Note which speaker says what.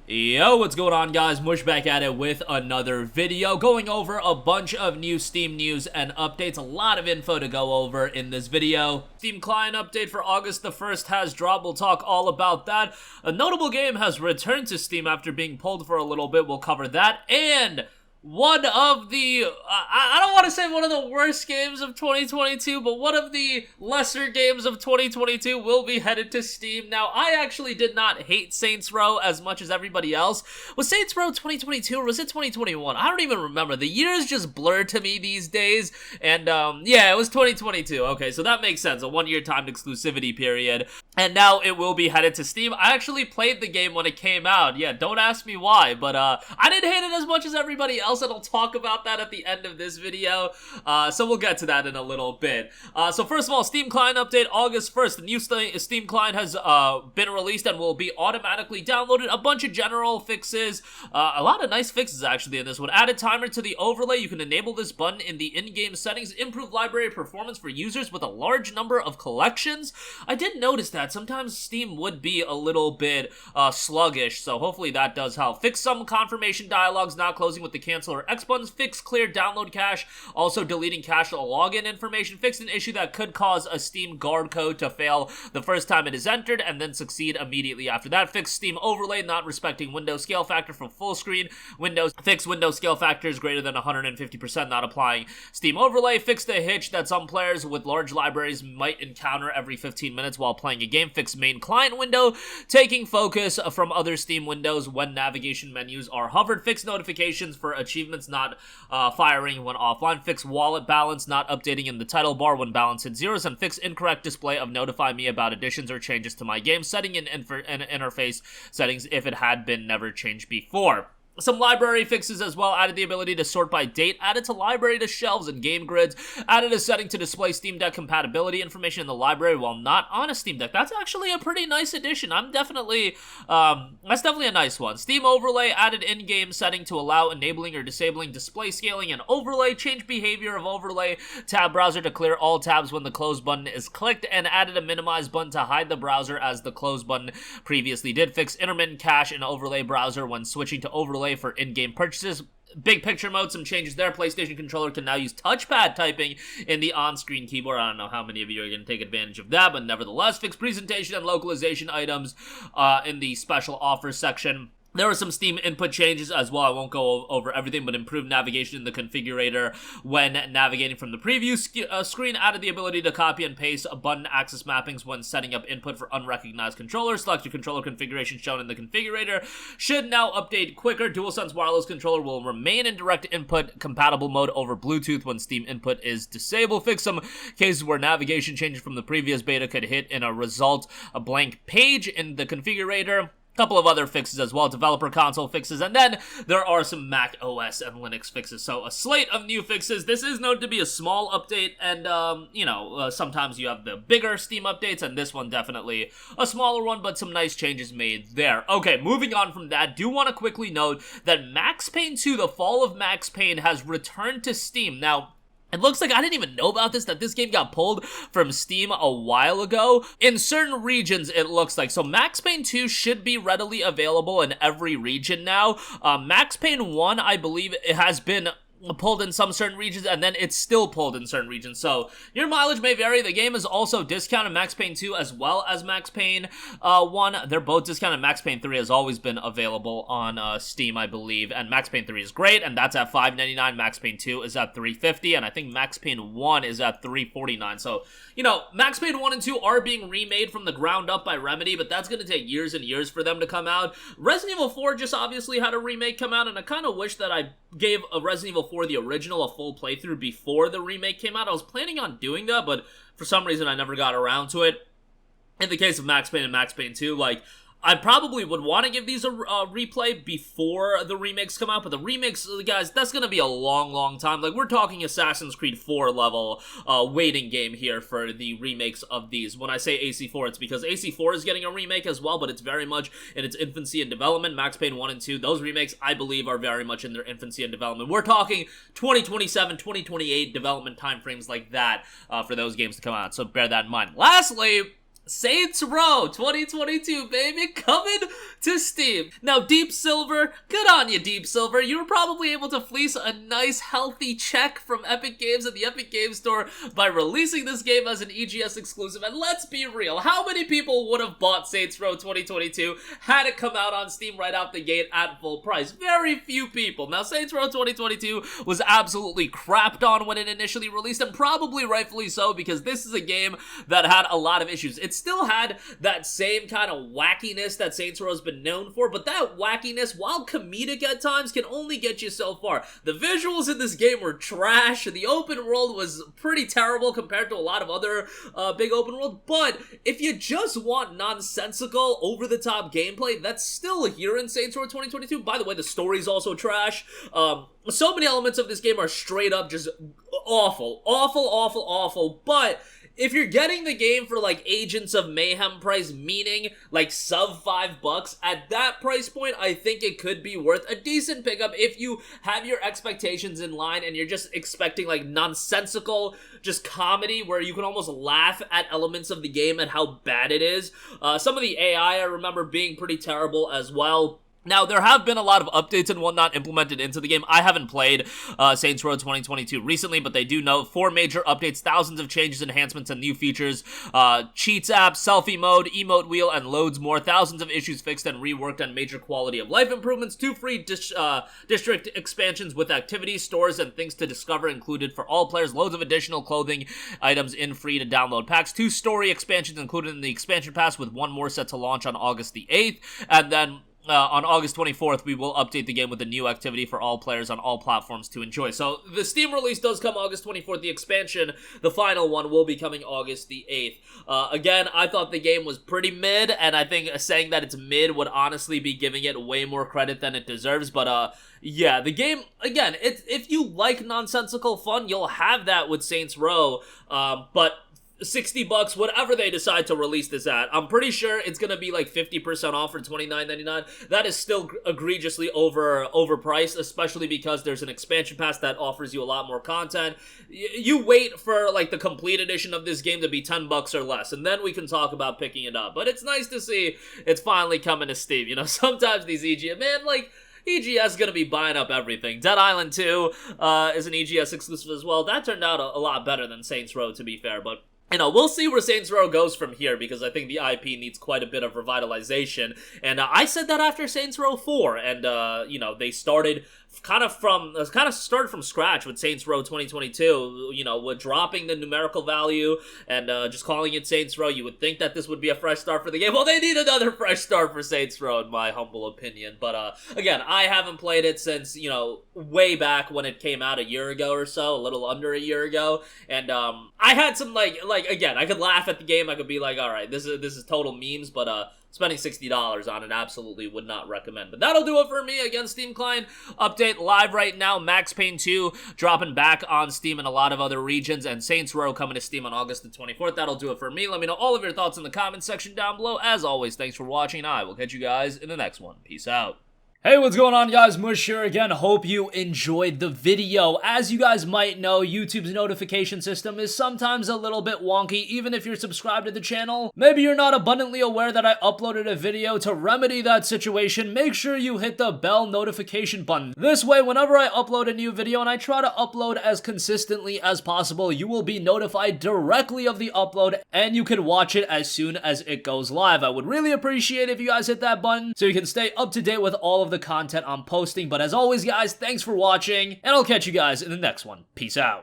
Speaker 1: Yo, what's going on, guys? Mush back at it with another video, going over a bunch of new Steam news and updates. A lot of info to go over in this video. Steam client update for August the 1st has dropped. We'll talk all about that. A notable game has returned to Steam after being pulled for a little bit. We'll cover that. And one of the, I don't want to say one of the worst games of 2022, but one of the lesser games of 2022 will be headed to Steam. Now, I actually did not hate Saints Row as much as everybody else. Was Saints Row 2022 or was it 2021? I don't even remember. The years just blur to me these days, and yeah, it was 2022. Okay, so that makes sense. A one-year timed exclusivity period. And now it will be headed to Steam. I actually played the game when it came out. Yeah, don't ask me why, but I didn't hate it as much as everybody else, and I'll talk about that at the end of this video. So we'll get to that in a little bit. So first of all, Steam client update, August 1st. The new Steam client has been released and will be automatically downloaded. A bunch of general fixes. A lot of nice fixes, actually, in this one. Added timer to the overlay. You can enable this button in the in-game settings. Improve library performance for users with a large number of collections. I did notice that sometimes Steam would be a little bit sluggish, so hopefully that does help. Fix some confirmation dialogues not closing with the cancel or X buttons. Fix clear download cache, also deleting cache login information. Fix an issue that could cause a Steam guard code to fail the first time it is entered and then succeed immediately after that. Fix Steam overlay not respecting window scale factor from full screen windows. Fix window scale factors greater than 150% not applying Steam overlay. Fix the hitch that some players with large libraries might encounter every 15 minutes while playing a game. Fix main client window taking focus from other Steam windows when navigation menus are hovered. Fix notifications for achievements not firing when offline. Fix wallet balance not updating in the title bar when balance hits zeros. And fix incorrect display of notify me about additions or changes to my game setting in interface settings if it had been never changed before. Some library fixes as well. Added the ability to sort by date. Added to library to shelves and game grids. Added a setting to display Steam Deck compatibility information in the library while not on a Steam Deck. That's actually a pretty nice addition. That's definitely a nice one. Steam overlay. Added in-game setting to allow enabling or disabling display scaling and overlay. Change behavior of overlay tab browser to clear all tabs when the close button is clicked. And added a minimize button to hide the browser as the close button previously did. Fix intermittent cache in overlay browser when switching to overlay for in-game purchases. Big picture mode, some changes there. PlayStation controller can now use touchpad typing in the on-screen keyboard. I don't know how many of you are going to take advantage of that, but nevertheless, fix presentation and localization items in the special offers section. There were some Steam input changes as well. I won't go over everything, but improved navigation in the configurator when navigating from the preview screen. Added the ability to copy and paste button access mappings when setting up input for unrecognized controllers. Select your controller configuration shown in the configurator. Should now update quicker. DualSense wireless controller will remain in direct input compatible mode over Bluetooth when Steam input is disabled. Fix some cases where navigation changes from the previous beta could hit in a result a blank page in the configurator. Couple of other fixes as well, developer console fixes, and then there are some Mac OS and Linux fixes. So a slate of new fixes. This is known to be a small update, and sometimes you have the bigger Steam updates, and this one definitely a smaller one, but some nice changes made there. Okay, moving on from that, do want to quickly note that Max Payne 2, The Fall of Max Payne, has returned to Steam. Now, it looks like I didn't even know about this, that this game got pulled from Steam a while ago. In certain regions, it looks like. So Max Payne 2 should be readily available in every region now. Max Payne 1, I believe, it has been pulled in some certain regions, and then it's still pulled in certain regions. So your mileage may vary. The game is also discounted, Max Payne 2 as well as Max Payne 1. They're both discounted. Max Payne 3 has always been available on Steam, I believe, and Max Payne 3 is great, and that's at $5.99. Max Payne 2 is at $3.50, and I think Max Payne 1 is at $3.49. So, Max Payne 1 and 2 are being remade from the ground up by Remedy, but that's going to take years and years for them to come out. Resident Evil 4 just obviously had a remake come out, and I kind of wish that I gave a Resident Evil 4 the original a full playthrough before the remake came out. I was planning on doing that, but for some reason I never got around to it. In the case of Max Payne and Max Payne 2, I probably would want to give these a replay before the remakes come out, but the remakes, guys, that's going to be a long, long time. We're talking Assassin's Creed 4 level waiting game here for the remakes of these. When I say AC4, it's because AC4 is getting a remake as well, but it's very much in its infancy and development. Max Payne 1 and 2, those remakes, I believe, are very much in their infancy and development. We're talking 2027, 2028 development timeframes like that for those games to come out, so bear that in mind. Lastly, Saints Row 2022, baby, coming to Steam. Now, Deep Silver, good on you, Deep Silver. You were probably able to fleece a nice, healthy check from Epic Games and the Epic Games Store by releasing this game as an EGS exclusive. And let's be real, how many people would have bought Saints Row 2022 had it come out on Steam right out the gate at full price? Very few people. Now, Saints Row 2022 was absolutely crapped on when it initially released, and probably rightfully so, because this is a game that had a lot of issues. It still had that same kind of wackiness that Saints Row has been known for, but that wackiness, while comedic at times, can only get you so far. The visuals in this game were trash. The open world was pretty terrible compared to a lot of other big open world, but if you just want nonsensical, over-the-top gameplay, that's still here in Saints Row 2022. By the way, the story's also trash. So many elements of this game are straight up just awful, but if you're getting the game for like Agents of Mayhem price, meaning like sub $5, at that price point, I think it could be worth a decent pickup if you have your expectations in line and you're just expecting like nonsensical, just comedy where you can almost laugh at elements of the game and how bad it is. Some of the AI I remember being pretty terrible as well. Now, there have been a lot of updates and whatnot implemented into the game. I haven't played Saints Row 2022 recently, but they do note 4 major updates, thousands of changes, enhancements, and new features. Cheats app, selfie mode, emote wheel, and loads more. Thousands of issues fixed and reworked, and major quality of life improvements. 2 free district expansions with activities, stores, and things to discover included for all players. Loads of additional clothing items in free to download packs. 2 story expansions included in the expansion pass, with 1 more set to launch on August the 8th. And then on August 24th, we will update the game with a new activity for all players on all platforms to enjoy. So, the Steam release does come August 24th. The expansion, the final one, will be coming August the 8th. Again, I thought the game was pretty mid, and I think saying that it's mid would honestly be giving it way more credit than it deserves. But, yeah, the game, again, if you like nonsensical fun, you'll have that with Saints Row, but $60, whatever they decide to release this at, I'm pretty sure it's gonna be like 50% off for $29.99. That is still egregiously overpriced, especially because there's an expansion pass that offers you a lot more content. You wait for like the complete edition of this game to be $10 or less, and then we can talk about picking it up. But it's nice to see it's finally coming to Steam. You know, sometimes these EGS, man, like, EGS is going to be buying up everything. Dead Island 2 is an EGS exclusive as well. That turned out a lot better than Saints Row, to be fair, but you know, we'll see where Saints Row goes from here, because I think the IP needs quite a bit of revitalization. And I said that after Saints Row 4, and, you know, they started kind of started from scratch with Saints Row 2022, you know, with dropping the numerical value and just calling it Saints Row. You would think that this would be a fresh start for the game. Well, they need another fresh start for Saints Row, in my humble opinion. But, again, I haven't played it since, you know, way back when it came out a year ago or so, a little under a year ago. And, I had some, like, again, I could laugh at the game. I could be like, all right, this is total memes, but, spending $60 on it absolutely would not recommend. But that'll do it for me. Again, Steam Client update live right now. Max Payne 2 dropping back on Steam in a lot of other regions, and Saints Row coming to Steam on August the 24th. That'll do it for me. Let me know all of your thoughts in the comments section down below. As always, thanks for watching. I will catch you guys in the next one. Peace out. Hey, what's going on, guys? Mush here again. Hope you enjoyed the video. As you guys might know, YouTube's notification system is sometimes a little bit wonky, even if you're subscribed to the channel. Maybe you're not abundantly aware that I uploaded a video. To remedy that situation, make sure you hit the bell notification button. This way, whenever I upload a new video, and I try to upload as consistently as possible, you will be notified directly of the upload, and you can watch it as soon as it goes live. I would really appreciate if you guys hit that button so you can stay up to date with all of the content I'm posting. But as always, guys, thanks for watching, and I'll catch you guys in the next one. Peace out.